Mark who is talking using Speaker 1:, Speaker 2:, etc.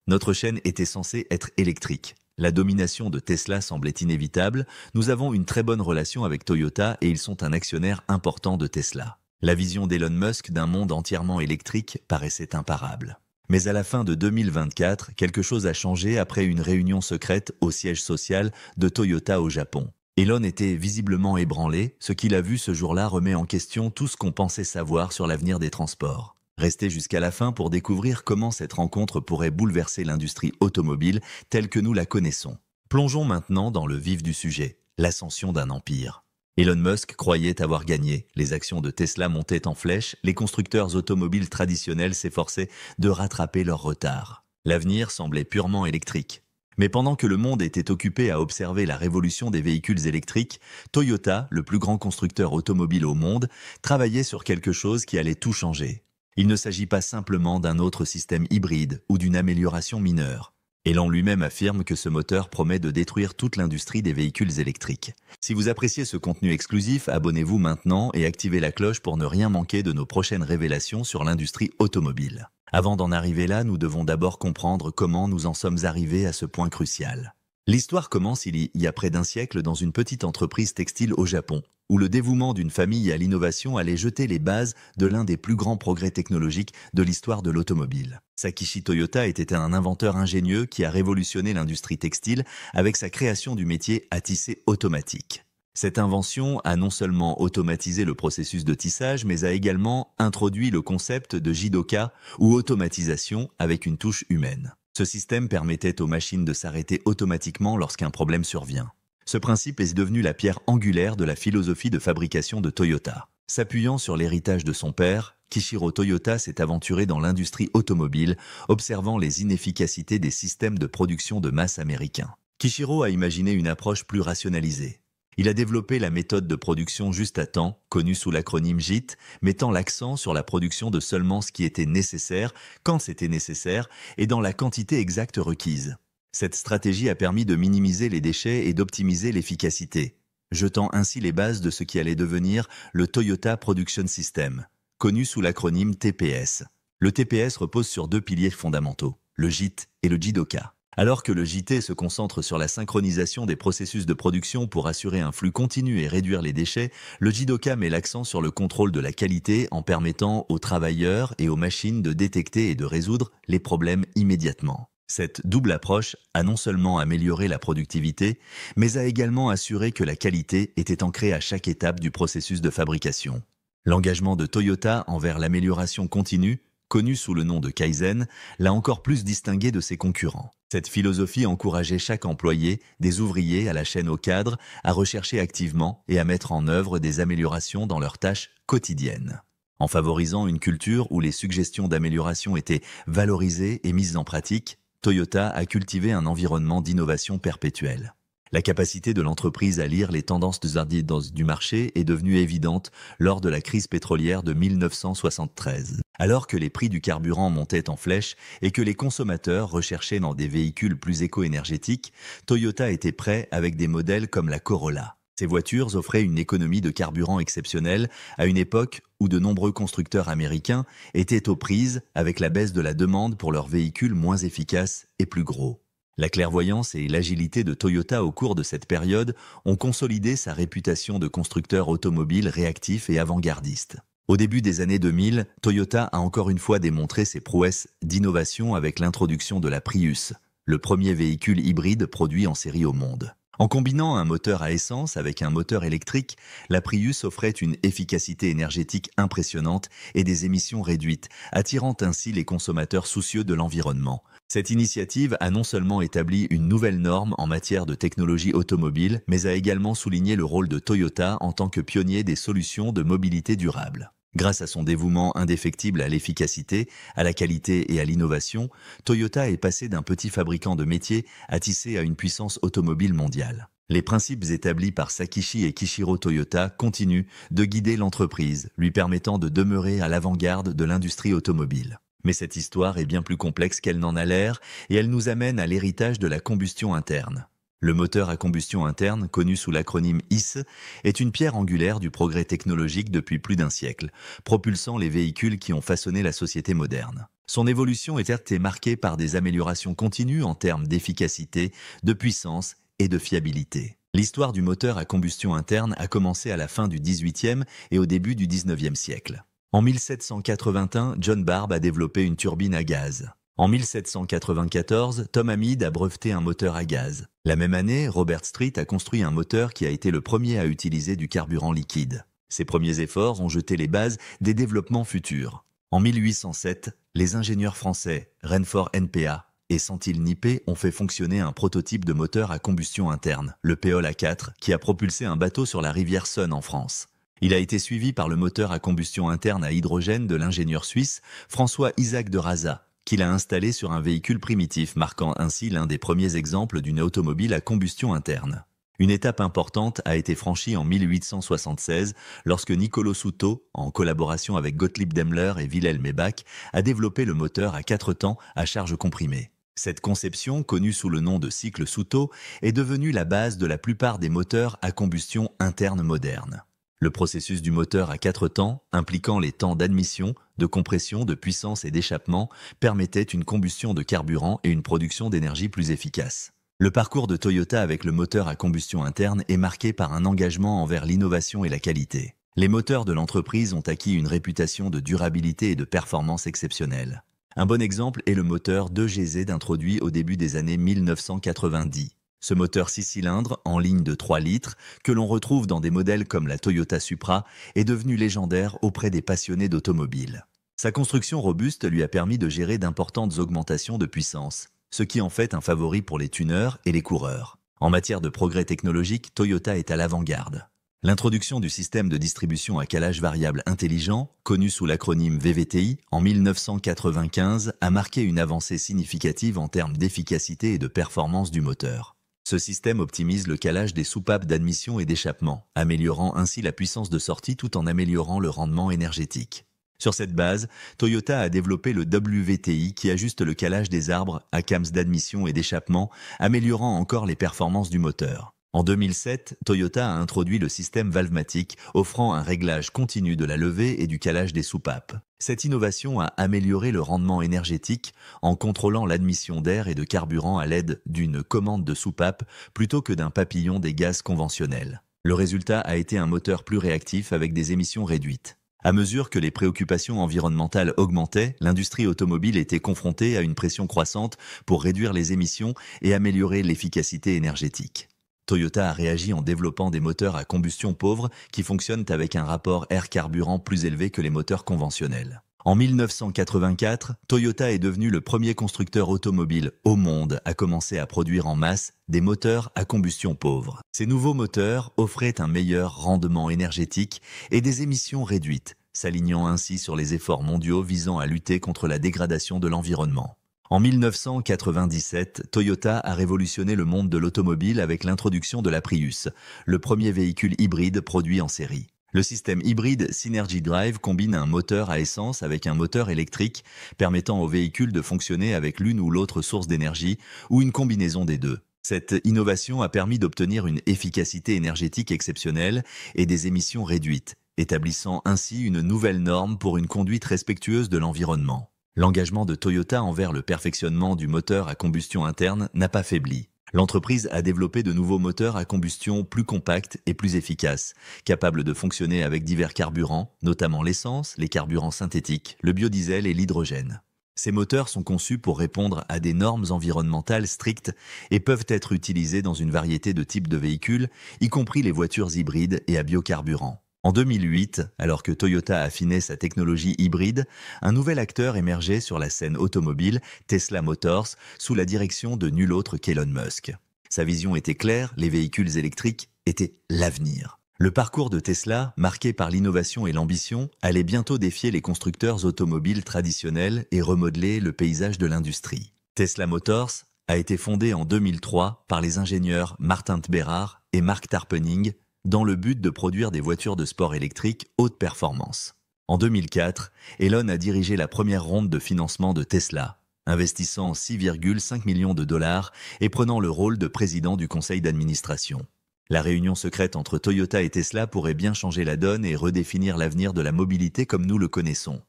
Speaker 1: Notre chaîne était censée être électrique. La domination de Tesla semblait inévitable. Nous avons une très bonne relation avec Toyota et ils sont un actionnaire important de Tesla. La vision d'Elon Musk d'un monde entièrement électrique paraissait imparable. Mais à la fin de 2024, quelque chose a changé après une réunion secrète au siège social de Toyota au Japon. Elon était visiblement ébranlé, ce qu'il a vu ce jour-là remet en question tout ce qu'on pensait savoir sur l'avenir des transports. Restez jusqu'à la fin pour découvrir comment cette rencontre pourrait bouleverser l'industrie automobile telle que nous la connaissons. Plongeons maintenant dans le vif du sujet, l'ascension d'un empire. Elon Musk croyait avoir gagné, les actions de Tesla montaient en flèche, les constructeurs automobiles traditionnels s'efforçaient de rattraper leur retard. L'avenir semblait purement électrique. Mais pendant que le monde était occupé à observer la révolution des véhicules électriques, Toyota, le plus grand constructeur automobile au monde, travaillait sur quelque chose qui allait tout changer. Il ne s'agit pas simplement d'un autre système hybride ou d'une amélioration mineure. Elon lui-même affirme que ce moteur promet de détruire toute l'industrie des véhicules électriques. Si vous appréciez ce contenu exclusif, abonnez-vous maintenant et activez la cloche pour ne rien manquer de nos prochaines révélations sur l'industrie automobile. Avant d'en arriver là, nous devons d'abord comprendre comment nous en sommes arrivés à ce point crucial. L'histoire commence il y a près d'un siècle dans une petite entreprise textile au Japon, où le dévouement d'une famille à l'innovation allait jeter les bases de l'un des plus grands progrès technologiques de l'histoire de l'automobile. Sakichi Toyota était un inventeur ingénieux qui a révolutionné l'industrie textile avec sa création du métier à tisser automatique. Cette invention a non seulement automatisé le processus de tissage, mais a également introduit le concept de jidoka ou automatisation avec une touche humaine. Ce système permettait aux machines de s'arrêter automatiquement lorsqu'un problème survient. Ce principe est devenu la pierre angulaire de la philosophie de fabrication de Toyota. S'appuyant sur l'héritage de son père, Kishiro Toyota s'est aventuré dans l'industrie automobile, observant les inefficacités des systèmes de production de masse américains. Kishiro a imaginé une approche plus rationalisée. Il a développé la méthode de production juste à temps, connue sous l'acronyme JIT, mettant l'accent sur la production de seulement ce qui était nécessaire, quand c'était nécessaire, et dans la quantité exacte requise. Cette stratégie a permis de minimiser les déchets et d'optimiser l'efficacité, jetant ainsi les bases de ce qui allait devenir le Toyota Production System, connu sous l'acronyme TPS. Le TPS repose sur deux piliers fondamentaux, le JIT et le JIDOKA. Alors que le JT se concentre sur la synchronisation des processus de production pour assurer un flux continu et réduire les déchets, le JIDOKA met l'accent sur le contrôle de la qualité en permettant aux travailleurs et aux machines de détecter et de résoudre les problèmes immédiatement. Cette double approche a non seulement amélioré la productivité, mais a également assuré que la qualité était ancrée à chaque étape du processus de fabrication. L'engagement de Toyota envers l'amélioration continue, connu sous le nom de Kaizen, l'a encore plus distingué de ses concurrents. Cette philosophie encourageait chaque employé, des ouvriers à la chaîne au cadre, à rechercher activement et à mettre en œuvre des améliorations dans leurs tâches quotidiennes. En favorisant une culture où les suggestions d'amélioration étaient valorisées et mises en pratique, Toyota a cultivé un environnement d'innovation perpétuelle. La capacité de l'entreprise à lire les tendances du marché est devenue évidente lors de la crise pétrolière de 1973. Alors que les prix du carburant montaient en flèche et que les consommateurs recherchaient dans des véhicules plus éco-énergétiques, Toyota était prêt avec des modèles comme la Corolla. Ces voitures offraient une économie de carburant exceptionnelle à une époque où de nombreux constructeurs américains étaient aux prises avec la baisse de la demande pour leurs véhicules moins efficaces et plus gros. La clairvoyance et l'agilité de Toyota au cours de cette période ont consolidé sa réputation de constructeur automobile réactif et avant-gardiste. Au début des années 2000, Toyota a encore une fois démontré ses prouesses d'innovation avec l'introduction de la Prius, le premier véhicule hybride produit en série au monde. En combinant un moteur à essence avec un moteur électrique, la Prius offrait une efficacité énergétique impressionnante et des émissions réduites, attirant ainsi les consommateurs soucieux de l'environnement. Cette initiative a non seulement établi une nouvelle norme en matière de technologie automobile, mais a également souligné le rôle de Toyota en tant que pionnier des solutions de mobilité durable. Grâce à son dévouement indéfectible à l'efficacité, à la qualité et à l'innovation, Toyota est passé d'un petit fabricant de métiers à tisser à une puissance automobile mondiale. Les principes établis par Sakichi et Kishiro Toyota continuent de guider l'entreprise, lui permettant de demeurer à l'avant-garde de l'industrie automobile. Mais cette histoire est bien plus complexe qu'elle n'en a l'air et elle nous amène à l'héritage de la combustion interne. Le moteur à combustion interne, connu sous l'acronyme ICE, est une pierre angulaire du progrès technologique depuis plus d'un siècle, propulsant les véhicules qui ont façonné la société moderne. Son évolution était marquée par des améliorations continues en termes d'efficacité, de puissance et de fiabilité. L'histoire du moteur à combustion interne a commencé à la fin du XVIIIe et au début du XIXe siècle. En 1781, John Barbe a développé une turbine à gaz. En 1794, Tom Hamid a breveté un moteur à gaz. La même année, Robert Street a construit un moteur qui a été le premier à utiliser du carburant liquide. Ces premiers efforts ont jeté les bases des développements futurs. En 1807, les ingénieurs français Renfort NPA et Sentil Nippé ont fait fonctionner un prototype de moteur à combustion interne, le Péole A4, qui a propulsé un bateau sur la rivière Seine en France. Il a été suivi par le moteur à combustion interne à hydrogène de l'ingénieur suisse François-Isaac de Raza, qu'il a installé sur un véhicule primitif, marquant ainsi l'un des premiers exemples d'une automobile à combustion interne. Une étape importante a été franchie en 1876 lorsque Nicolo Souto, en collaboration avec Gottlieb Daimler et Wilhelm Maybach, a développé le moteur à 4 temps à charge comprimée. Cette conception, connue sous le nom de cycle Souto, est devenue la base de la plupart des moteurs à combustion interne modernes. Le processus du moteur à 4 temps, impliquant les temps d'admission, de compression, de puissance et d'échappement, permettait une combustion de carburant et une production d'énergie plus efficace. Le parcours de Toyota avec le moteur à combustion interne est marqué par un engagement envers l'innovation et la qualité. Les moteurs de l'entreprise ont acquis une réputation de durabilité et de performance exceptionnelle. Un bon exemple est le moteur 2GZ introduit au début des années 1990. Ce moteur 6 cylindres, en ligne de 3 litres, que l'on retrouve dans des modèles comme la Toyota Supra, est devenu légendaire auprès des passionnés d'automobile. Sa construction robuste lui a permis de gérer d'importantes augmentations de puissance, ce qui en fait un favori pour les tuneurs et les coureurs. En matière de progrès technologique, Toyota est à l'avant-garde. L'introduction du système de distribution à calage variable intelligent, connu sous l'acronyme VVTI, en 1995, a marqué une avancée significative en termes d'efficacité et de performance du moteur. Ce système optimise le calage des soupapes d'admission et d'échappement, améliorant ainsi la puissance de sortie tout en améliorant le rendement énergétique. Sur cette base, Toyota a développé le WTI qui ajuste le calage des arbres à cams d'admission et d'échappement, améliorant encore les performances du moteur. En 2007, Toyota a introduit le système Valvematic, offrant un réglage continu de la levée et du calage des soupapes. Cette innovation a amélioré le rendement énergétique en contrôlant l'admission d'air et de carburant à l'aide d'une commande de soupape plutôt que d'un papillon des gaz conventionnels. Le résultat a été un moteur plus réactif avec des émissions réduites. À mesure que les préoccupations environnementales augmentaient, l'industrie automobile était confrontée à une pression croissante pour réduire les émissions et améliorer l'efficacité énergétique. Toyota a réagi en développant des moteurs à combustion pauvre qui fonctionnent avec un rapport air-carburant plus élevé que les moteurs conventionnels. En 1984, Toyota est devenu le premier constructeur automobile au monde à commencer à produire en masse des moteurs à combustion pauvre. Ces nouveaux moteurs offraient un meilleur rendement énergétique et des émissions réduites, s'alignant ainsi sur les efforts mondiaux visant à lutter contre la dégradation de l'environnement. En 1997, Toyota a révolutionné le monde de l'automobile avec l'introduction de la Prius, le premier véhicule hybride produit en série. Le système hybride Synergy Drive combine un moteur à essence avec un moteur électrique, permettant au véhicule de fonctionner avec l'une ou l'autre source d'énergie ou une combinaison des deux. Cette innovation a permis d'obtenir une efficacité énergétique exceptionnelle et des émissions réduites, établissant ainsi une nouvelle norme pour une conduite respectueuse de l'environnement. L'engagement de Toyota envers le perfectionnement du moteur à combustion interne n'a pas faibli. L'entreprise a développé de nouveaux moteurs à combustion plus compacts et plus efficaces, capables de fonctionner avec divers carburants, notamment l'essence, les carburants synthétiques, le biodiesel et l'hydrogène. Ces moteurs sont conçus pour répondre à des normes environnementales strictes et peuvent être utilisés dans une variété de types de véhicules, y compris les voitures hybrides et à biocarburant. En 2008, alors que Toyota affinait sa technologie hybride, un nouvel acteur émergeait sur la scène automobile, Tesla Motors, sous la direction de nul autre qu'Elon Musk. Sa vision était claire, les véhicules électriques étaient l'avenir. Le parcours de Tesla, marqué par l'innovation et l'ambition, allait bientôt défier les constructeurs automobiles traditionnels et remodeler le paysage de l'industrie. Tesla Motors a été fondé en 2003 par les ingénieurs Martin Tberard et Mark Tarpenning, dans le but de produire des voitures de sport électriques haute performance. En 2004, Elon a dirigé la première ronde de financement de Tesla, investissant 6,5 millions de dollars et prenant le rôle de président du conseil d'administration. La réunion secrète entre Toyota et Tesla pourrait bien changer la donne et redéfinir l'avenir de la mobilité comme nous le connaissons.